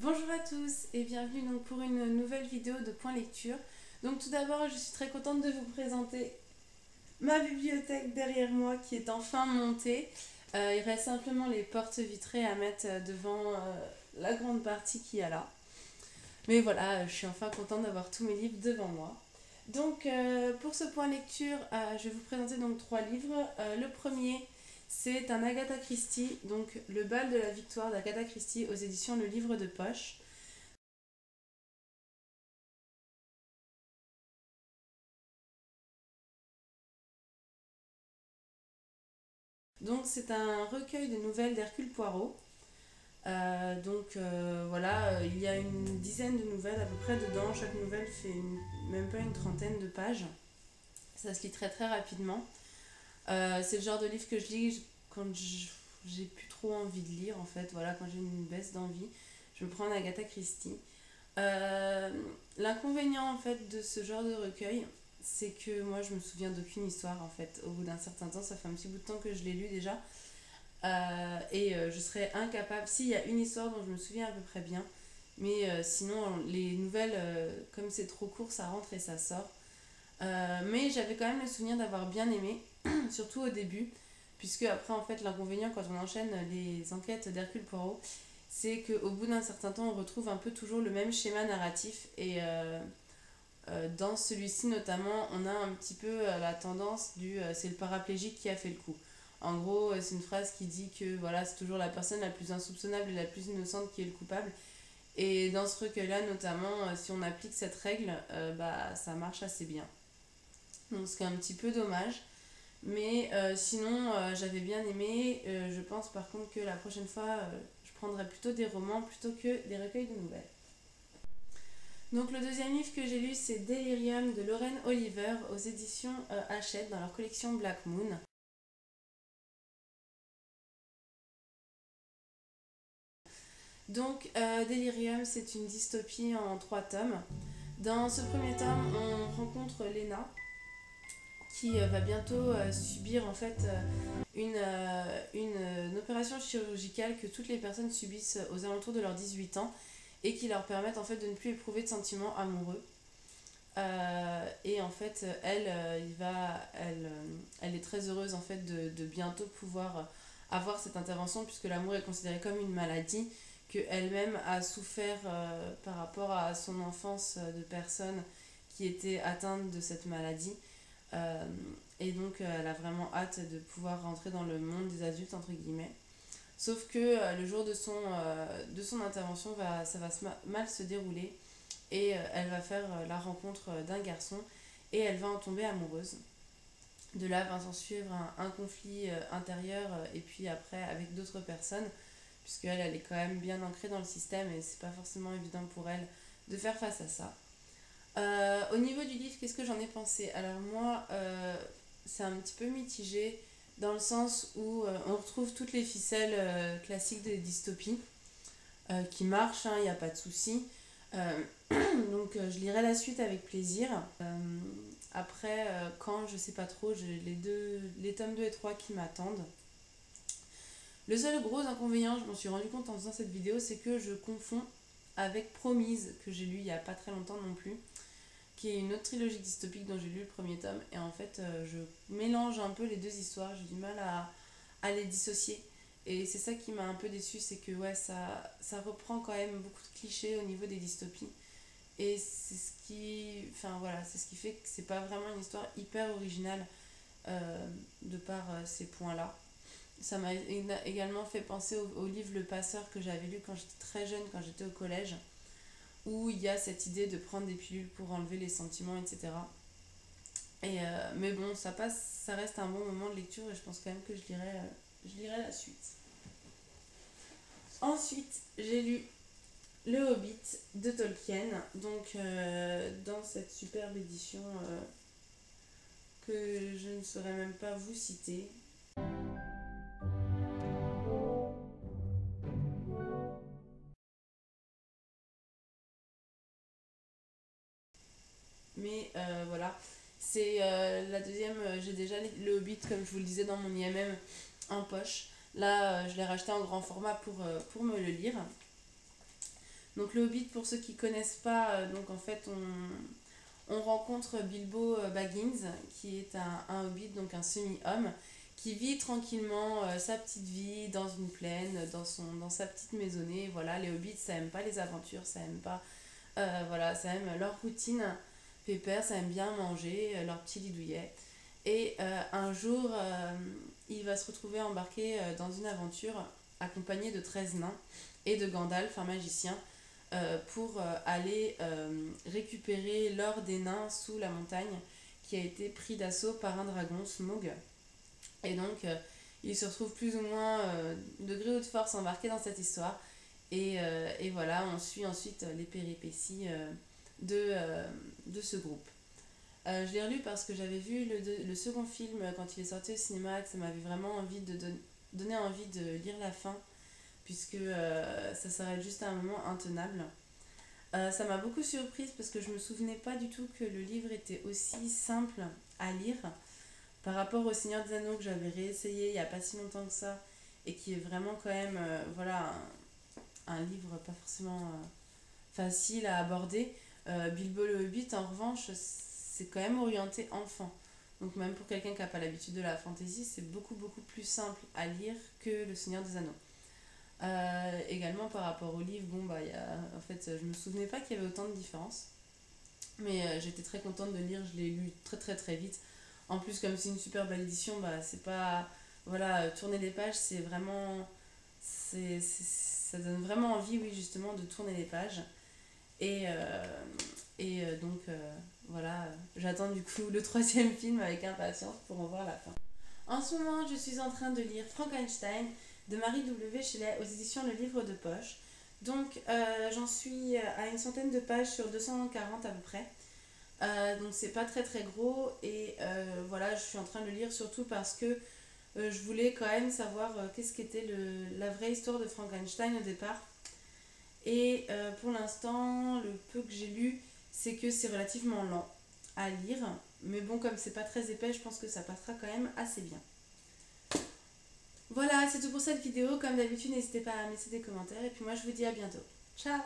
Bonjour à tous et bienvenue donc pour une nouvelle vidéo de Point Lecture. Donc tout d'abord, je suis très contente de vous présenter ma bibliothèque derrière moi qui est enfin montée. Il reste simplement les portes vitrées à mettre devant la grande partie qu'il y a là. Mais voilà, je suis enfin contente d'avoir tous mes livres devant moi. Donc pour ce point lecture, je vais vous présenter donc trois livres. Le premier, c'est un Agatha Christie, donc Le bal de la victoire d'Agatha Christie aux éditions Le Livre de Poche. Donc c'est un recueil de nouvelles d'Hercule Poirot. Voilà, il y a une dizaine de nouvelles à peu près dedans. Chaque nouvelle fait même pas une trentaine de pages. Ça se lit très très rapidement. C'est le genre de livre que je lis quand j'ai plus trop envie de lire en fait. Voilà, quand j'ai une baisse d'envie, je me prends un Agatha Christie. Euh, L'inconvénient en fait de ce genre de recueil, c'est que moi je me souviens d'aucune histoire en fait. Au bout d'un certain temps, ça fait un petit bout de temps que je l'ai lu déjà. Je serais incapable, s'il y a une histoire dont je me souviens à peu près bien, mais sinon les nouvelles, comme c'est trop court, ça rentre et ça sort. Mais j'avais quand même le souvenir d'avoir bien aimé, surtout au début, puisque après en fait l'inconvénient quand on enchaîne les enquêtes d'Hercule Poirot, c'est qu'au bout d'un certain temps on retrouve un peu toujours le même schéma narratif dans celui-ci notamment, on a un petit peu la tendance du c'est le paraplégique qui a fait le coup. En gros, c'est une phrase qui dit que voilà, c'est toujours la personne la plus insoupçonnable et la plus innocente qui est le coupable. Et dans ce recueil-là, notamment, si on applique cette règle, ça marche assez bien. Donc, c'est un petit peu dommage. Mais sinon, j'avais bien aimé. Je pense par contre que la prochaine fois, je prendrai plutôt des romans plutôt que des recueils de nouvelles. Donc le deuxième livre que j'ai lu, c'est Delirium de Lorraine Oliver aux éditions Hachette dans leur collection Black Moon. Donc Delirium, c'est une dystopie en trois tomes. Dans ce premier tome, on rencontre Lena qui va bientôt subir en fait une opération chirurgicale que toutes les personnes subissent aux alentours de leurs 18 ans et qui leur permettent en fait de ne plus éprouver de sentiments amoureux. Et en fait, elle est très heureuse en fait de bientôt pouvoir avoir cette intervention puisque l'amour est considéré comme une maladie qu'elle-même a souffert par rapport à son enfance de personnes qui étaient atteintes de cette maladie. Euh, et donc, elle a vraiment hâte de pouvoir rentrer dans le monde des adultes, entre guillemets. Sauf que le jour de son intervention, ça va mal se dérouler et elle va faire la rencontre d'un garçon et elle va en tomber amoureuse. De là va s'en suivre un conflit intérieur et puis après avec d'autres personnes, puisqu'elle elle est quand même bien ancrée dans le système et c'est pas forcément évident pour elle de faire face à ça. Au niveau du livre, qu'est-ce que j'en ai pensé? Alors moi, c'est un petit peu mitigé dans le sens où on retrouve toutes les ficelles classiques des dystopies qui marchent, il n'y a pas de souci. Euh, je lirai la suite avec plaisir. Après, quand je sais pas trop, j'ai les tomes 2 et 3 qui m'attendent. Le seul gros inconvénient, je m'en suis rendu compte en faisant cette vidéo, c'est que je confonds avec Promise, que j'ai lu il y a pas très longtemps non plus, qui est une autre trilogie dystopique dont j'ai lu le premier tome. Et en fait, je mélange un peu les deux histoires, j'ai du mal à les dissocier. Et c'est ça qui m'a un peu déçue, c'est que ouais, ça reprend quand même beaucoup de clichés au niveau des dystopies. Et c'est ce qui fait que c'est pas vraiment une histoire hyper originale de par ces points-là. Ça m'a également fait penser au livre Le Passeur que j'avais lu quand j'étais très jeune, quand j'étais au collège, où il y a cette idée de prendre des pilules pour enlever les sentiments, etc. Mais bon, ça passe, ça reste un bon moment de lecture et je pense quand même que je lirai la suite. Ensuite, j'ai lu Le Hobbit de Tolkien, donc dans cette superbe édition que je ne saurais même pas vous citer. Mais voilà, c'est la deuxième, j'ai déjà le Hobbit, comme je vous le disais, dans mon IMM en poche. Là, je l'ai racheté en grand format pour me le lire. Donc le Hobbit, pour ceux qui connaissent pas, donc en fait on rencontre Bilbo Baggins, qui est un hobbit, donc un semi-homme, qui vit tranquillement sa petite vie dans une plaine, dans sa petite maisonnée. Voilà, les hobbits, ça aime pas les aventures, ça aime pas, voilà, ça aime leur routine pépère, ça aime bien manger, leur petit lit douillet. Et un jour, il va se retrouver embarqué dans une aventure accompagné de 13 nains et de Gandalf, un magicien, pour aller récupérer l'or des nains sous la montagne qui a été pris d'assaut par un dragon, Smaug. Et donc, il se retrouve plus ou moins de gré ou de force embarqué dans cette histoire. Et voilà, on suit ensuite les péripéties de ce groupe. Je l'ai relu parce que j'avais vu le second film quand il est sorti au cinéma, que ça m'avait vraiment donné envie de lire la fin, puisque ça s'arrête juste à un moment intenable. Ça m'a beaucoup surprise parce que je me souvenais pas du tout que le livre était aussi simple à lire par rapport au Seigneur des Anneaux que j'avais réessayé il y a pas si longtemps que ça et qui est vraiment quand même voilà un livre pas forcément facile à aborder. Bilbo le Hobbit en revanche c'est quand même orienté enfant. Donc même pour quelqu'un qui n'a pas l'habitude de la fantasy, c'est beaucoup beaucoup plus simple à lire que le Seigneur des Anneaux. Également par rapport au livre, bon bah en fait je me souvenais pas qu'il y avait autant de différences, mais j'étais très contente de lire, je l'ai lu très très très vite. En plus comme c'est une super belle édition, bah c'est pas voilà tourner les pages, c'est vraiment ça donne vraiment envie oui justement de tourner les pages et donc voilà j'attends du coup le troisième film avec impatience pour en voir la fin. En ce moment, je suis en train de lire Frankenstein de Marie W. Shelley aux éditions Le Livre de Poche. Donc, j'en suis à une centaine de pages sur 240 à peu près. Donc, c'est pas très très gros. Et voilà, je suis en train de le lire surtout parce que je voulais quand même savoir qu'est-ce qu'était la vraie histoire de Frankenstein au départ. Et pour l'instant, le peu que j'ai lu, c'est que c'est relativement lent à lire. Mais bon, comme c'est pas très épais, je pense que ça passera quand même assez bien. Voilà, c'est tout pour cette vidéo. Comme d'habitude, n'hésitez pas à me laisser des commentaires. Et puis moi, je vous dis à bientôt. Ciao!